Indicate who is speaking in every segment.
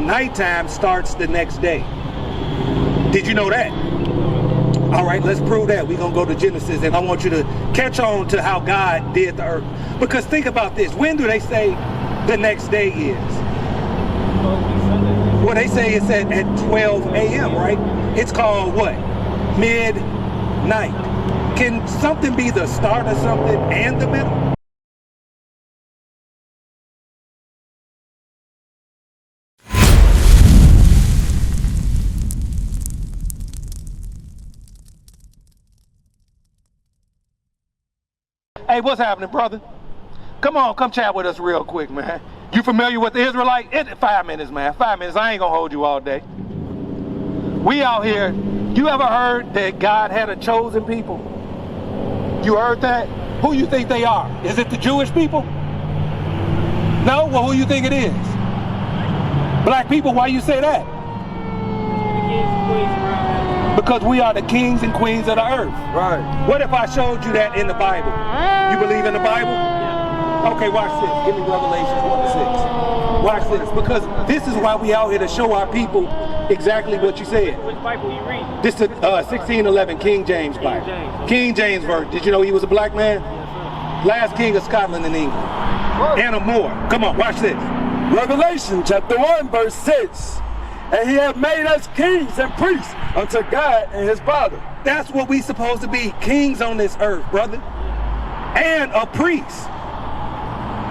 Speaker 1: nighttime starts the next day. Did you know that? All right, let's prove that. We're going to go to Genesis, and I want you to catch on to how God did the earth. Because think about this. When do they say the next day is? Well, they say it's at 12 a.m., right? It's called what? Midnight. Can something be the start of something and the middle? Hey, what's happening, brother? Come on, come chat with us real quick, man. You familiar with the Israelites? 5 minutes, man. 5 minutes. I ain't gonna hold you all day. We out here. You ever heard that God had a chosen people? You heard that? Who you think they are? Is it the Jewish people? No? Well, who you think it is? Black people. Why you say that? Because we are the kings and queens of the earth. Right. What if I showed you that in the Bible? You believe in the Bible? Yeah. Okay, watch this. Give me Revelation 1:6. Watch this. Because this is why we out here to show our people exactly what you said.
Speaker 2: Which Bible you read?
Speaker 1: This is 1611 King James Bible. King James version. Did you know he was a black man? Last king of Scotland and England. And a Moor. Come on, watch this.
Speaker 3: Revelation chapter 1 verse 6. And he hath made us kings and priests unto God and his Father.
Speaker 1: That's what we supposed to be, kings on this earth, brother. And a priest.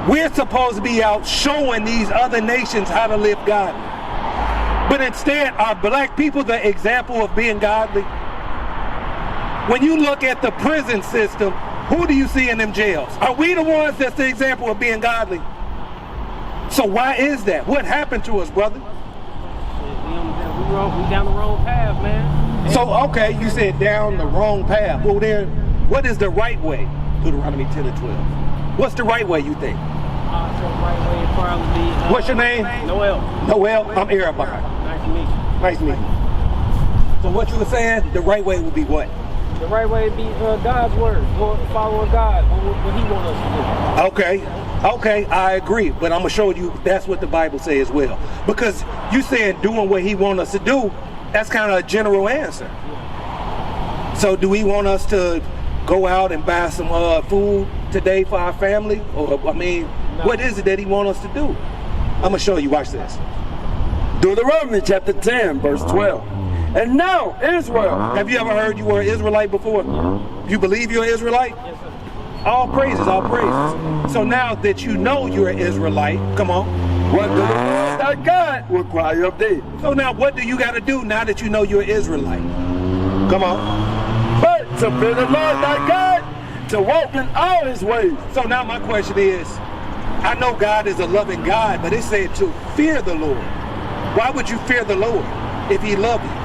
Speaker 1: We're supposed to be out showing these other nations how to live godly. But instead, are black people the example of being godly? When you look at the prison system, who do you see in them jails? Are we the ones that's the example of being godly? So why is that? What happened to us, brother?
Speaker 2: We down the wrong path, man.
Speaker 1: So, okay, you said down the wrong path. Well, then, what is the right way? Deuteronomy 10 and 12. What's the right way, you think?
Speaker 2: So the right way would probably be...
Speaker 1: What's your name?
Speaker 2: Noel.
Speaker 1: Noel? I'm Arab.
Speaker 2: Nice to meet you.
Speaker 1: Nice to meet you. So what you were saying, the right way would be what?
Speaker 2: The right way would be God's word. Following God, what he wants us to do.
Speaker 1: Okay, I agree, but I'm gonna show you that's what the Bible says as well. Because you saying doing what he wants us to do, that's kind of a general answer. So do he want us to go out and buy some food today for our family? Or, I mean, no. What is it that he wants us to do? I'm gonna show you, watch this.
Speaker 3: Deuteronomy chapter 10 verse 12. And now, Israel.
Speaker 1: Have you ever heard you were an Israelite before? You believe you're an Israelite?
Speaker 2: Yes, sir.
Speaker 1: All praises, all praises. So now that you know you're an Israelite, come on.
Speaker 3: What does the Lord thy God require of thee?
Speaker 1: So now what do you got to do now that you know you're an Israelite? Come on.
Speaker 3: But to fear the Lord thy God, to walk in all his ways.
Speaker 1: So now my question is, I know God is a loving God, but it said to fear the Lord. Why would you fear the Lord if he loved you?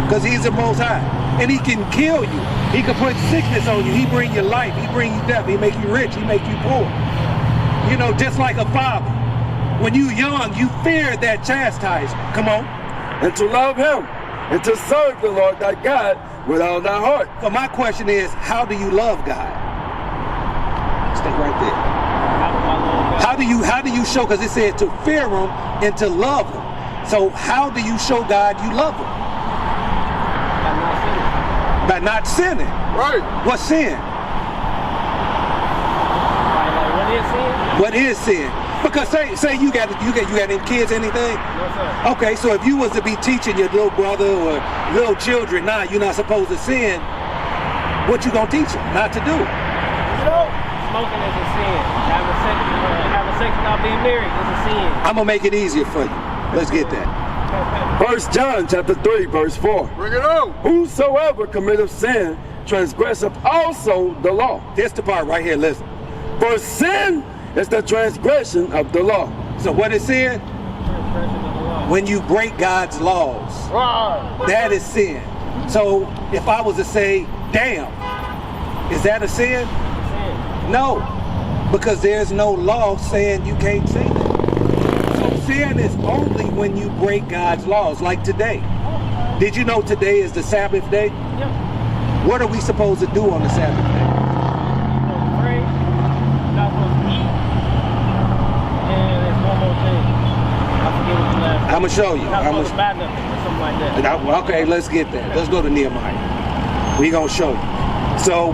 Speaker 1: Because he's the Most High. And he can kill you. He can put sickness on you. He bring you life. He bring you death. He make you rich. He make you poor. You know, just like a father. When you young, you fear that chastisement. Come on.
Speaker 3: And to love him. And to serve the Lord thy God with all thy heart.
Speaker 1: So my question is, how do you love God? Stay right there. How do you show, because it said to fear him and to love him. So how do you show God you love him? By not sinning.
Speaker 3: Right.
Speaker 1: What's sin? What is sin? Because say you got any kids, anything?
Speaker 2: Yes, sir.
Speaker 1: Okay, so if you was to be teaching your little brother or little children, now you're not supposed to sin, what you gonna teach them not to do?
Speaker 2: You know, smoking is a sin. Having sex without being married is a sin.
Speaker 1: I'm gonna make it easier for you. Let's get that.
Speaker 3: 1 John chapter 3 verse 4.
Speaker 1: Bring it on.
Speaker 3: Whosoever committeth sin transgresseth also the law.
Speaker 1: This the part right here, listen.
Speaker 3: For sin is the transgression of the law.
Speaker 1: So what is sin? When you break God's laws.
Speaker 3: Right.
Speaker 1: That is sin. So if I was to say, damn, is that a sin? No, because there's no law saying you can't say that. So sin is only when you break God's laws, like today. Did you know today is the Sabbath day?
Speaker 2: Yeah.
Speaker 1: What are we supposed to do on the Sabbath day?
Speaker 2: Pray, not supposed to eat, and there's one more thing. I forget
Speaker 1: I'm gonna show you.
Speaker 2: Not supposed to buy nothing or something like that.
Speaker 1: Okay, let's get that. Let's go to Nehemiah. We gonna show you. So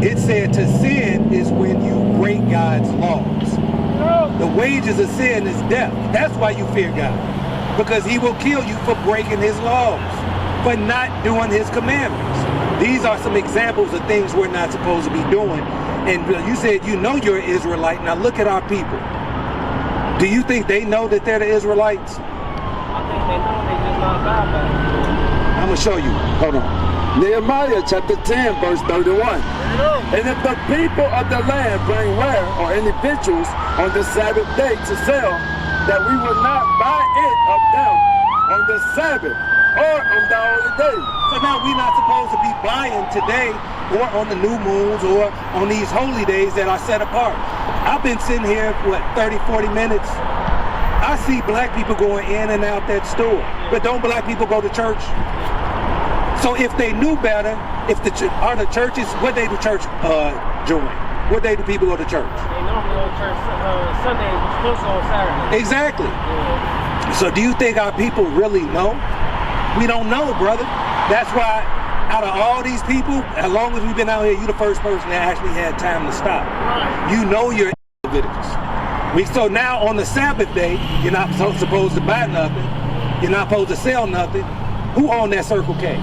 Speaker 1: it said to sin is when you break God's laws. The wages of sin is death. That's why you fear God, because he will kill you for breaking his laws, for not doing his commandments. These are some examples of things we're not supposed to be doing. And you said you know you're an Israelite. Now look at our people. Do you think they know that they're the Israelites?
Speaker 2: I think they know, they just not abide by it.
Speaker 1: I'm going to show you. Hold on.
Speaker 3: Nehemiah chapter 10, verse 31. And if the people of the land bring ware or any victuals on the Sabbath day to sell, that we will not buy it of them on the Sabbath or on the holy day.
Speaker 1: So now we're not supposed to be buying today or on the new moons or on these holy days that are set apart. I've been sitting here, 30, 40 minutes. I see black people going in and out that store. But don't black people go to church? So if they knew better, if the churches, what day do church join? What day do people go to church?
Speaker 2: They normally go to church Sunday, supposed to go on Saturday.
Speaker 1: Exactly.
Speaker 2: Yeah.
Speaker 1: So do you think our people really know? We don't know, brother. That's why out of all these people, as long as we've been out here, you're the first person that actually had time to stop.
Speaker 2: Right.
Speaker 1: You know you're in Leviticus. So now on the Sabbath day, you're not supposed to buy nothing. You're not supposed to sell nothing. Who owned that Circle K?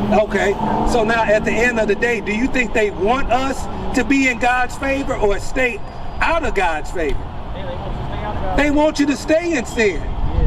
Speaker 1: Okay, so now at the end of the day, do you think they want us to be in God's favor or stay out of God's favor? They want you to stay in sin,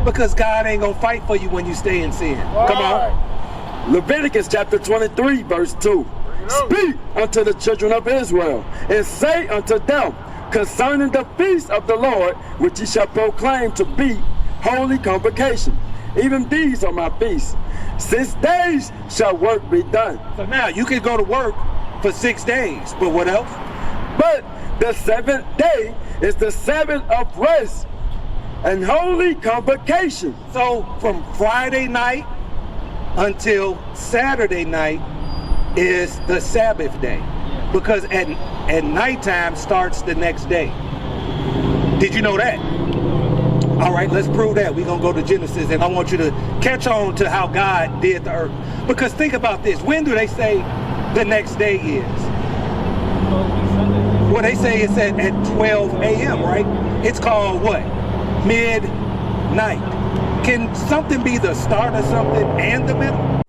Speaker 1: because God ain't gonna fight for you when you stay in sin. Come on.
Speaker 3: Leviticus chapter 23, verse 2. Speak unto the children of Israel, and say unto them concerning the feast of the Lord, which ye shall proclaim to be holy convocation. Even these are my feasts. 6 days shall work be done.
Speaker 1: So now you can go to work for 6 days, but what else?
Speaker 3: But the seventh day is the Sabbath of rest and holy convocation.
Speaker 1: So from Friday night until Saturday night is the Sabbath day, because at nighttime starts the next day. Did you know that? All right, let's prove that. We're going to go to Genesis, and I want you to catch on to how God did the earth. Because think about this. When do they say the next day is? Well, they say it's at 12 a.m., right? It's called what? Midnight. Can something be the start of something and the middle?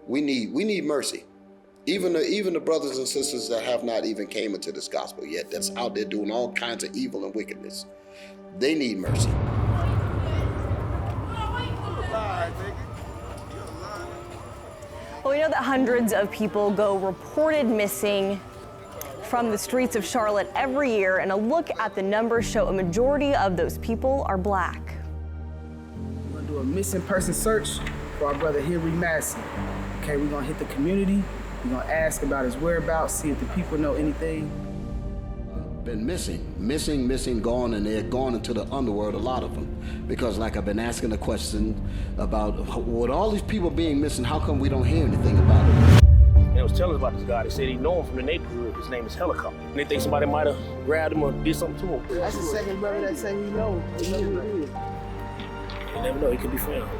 Speaker 4: We need mercy. Even the brothers and sisters that have not even came into this gospel yet, that's out there doing all kinds of evil and wickedness, they need mercy.
Speaker 5: Well, we know that hundreds of people go reported missing from the streets of Charlotte every year, and a look at the numbers show a majority of those people are black.
Speaker 6: We're gonna do a missing person search for our brother Henry Massey. Okay, we're gonna hit the community. We're gonna ask about his whereabouts, see if the people know anything.
Speaker 4: Been missing, gone, and they're gone into the underworld, a lot of them. Because like I've been asking the question about, with all these people being missing, how come we don't hear anything about it?
Speaker 7: They was telling us about this guy. They said he know him from the neighborhood. His name is Helicopter. And they think somebody might have grabbed him or did something to him.
Speaker 6: That's the second brother that say he knows. He knows who it is.
Speaker 7: You never know, he could be found.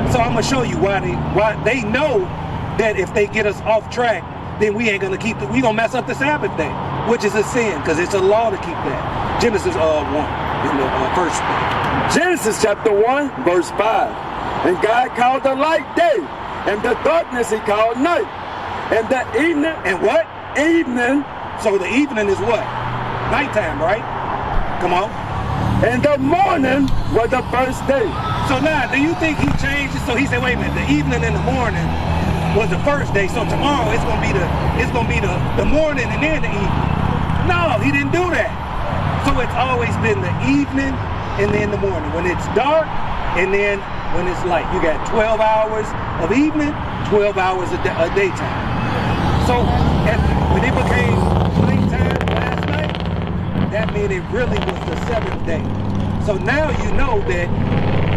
Speaker 1: So I'm gonna show you why they know that if they get us off track, then we ain't gonna we gonna mess up the Sabbath day, which is a sin, because it's a law to keep that. Genesis 1 in the first.
Speaker 3: Genesis chapter 1, verse 5. And God called the light day, and the darkness he called night. And the evening,
Speaker 1: and what?
Speaker 3: Evening.
Speaker 1: So the evening is what? Nighttime, right? Come on.
Speaker 3: And the morning was the first day.
Speaker 1: So now, do you think he changed it? So he said, wait a minute, the evening and the morning was the first day. So tomorrow it's gonna be the morning and then the evening. No, he didn't do that. So it's always been the evening and then the morning. When it's dark and then when it's light. You got 12 hours of evening, 12 hours of daytime. So when it became nighttime last night, that meant it really was the 7th day. So now you know that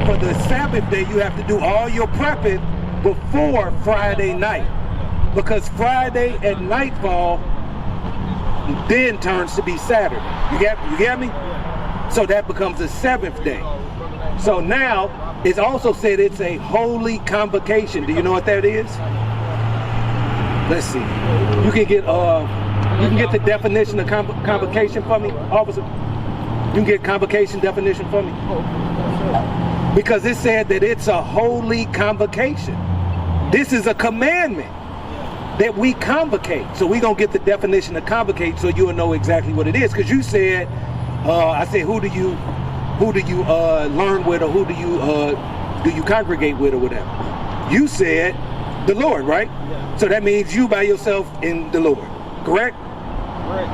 Speaker 1: for the Sabbath day, you have to do all your prepping before Friday night. Because Friday at nightfall then turns to be Saturday. You get me? So that becomes the 7th day. So now it's also said it's a holy convocation. Do you know what that is? Let's see. You can get the definition of convocation for me, officer. You can get convocation definition for me. Because it said that it's a holy convocation. This is a commandment that we convocate. So we're going to get the definition of convocate so you'll know exactly what it is. Because you said, I said, who do you learn with, or who do you congregate with, or whatever? You said the Lord, right? Yeah. So that means you by yourself in the Lord, correct?
Speaker 2: Correct.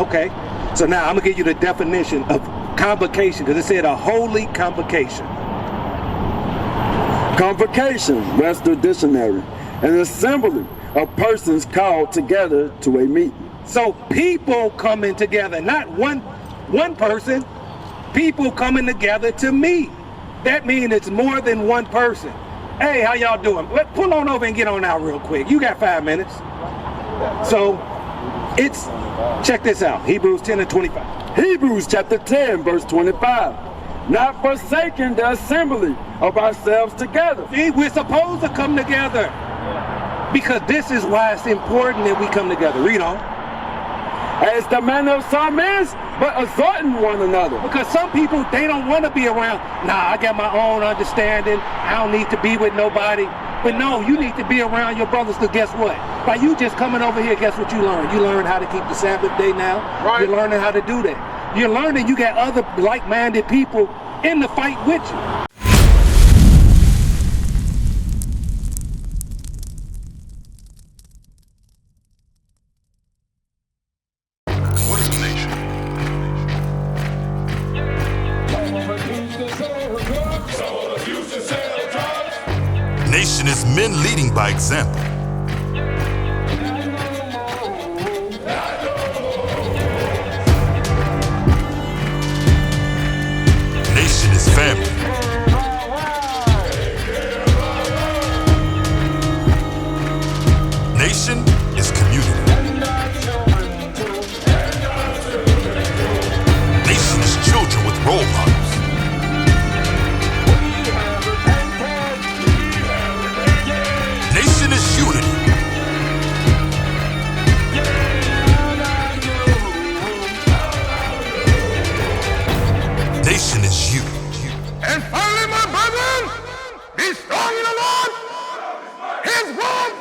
Speaker 1: Okay. So now I'm going to give you the definition of convocation, because it said a holy convocation.
Speaker 3: Convocation, Webster Dictionary, an assembly of persons called together to a meeting.
Speaker 1: So people coming together, not one person, people coming together to meet. That means it's more than one person. Hey, how y'all doing? Let's pull on over and get on out real quick. You got 5 minutes. So check this out, Hebrews 10 and 25.
Speaker 3: Hebrews chapter 10, verse 25. Not forsaking the assembly of ourselves together.
Speaker 1: See, we're supposed to come together. Because this is why it's important that we come together. Read on.
Speaker 3: As the manner of some is, but exhorting one another.
Speaker 1: Because some people, they don't want to be around. Nah, I got my own understanding. I don't need to be with nobody. But no, you need to be around your brothers, because guess what? By you just coming over here, guess what you learn? You learn how to keep the Sabbath day now. Right. You're learning how to do that. You're learning you got other like-minded people in the fight with you.
Speaker 8: Nation is men leading by example. Nation is family. Nation is community. Nation is children with role models. Nation is unity. Nation is you.
Speaker 9: And finally, my brethren, be strong in the Lord. His word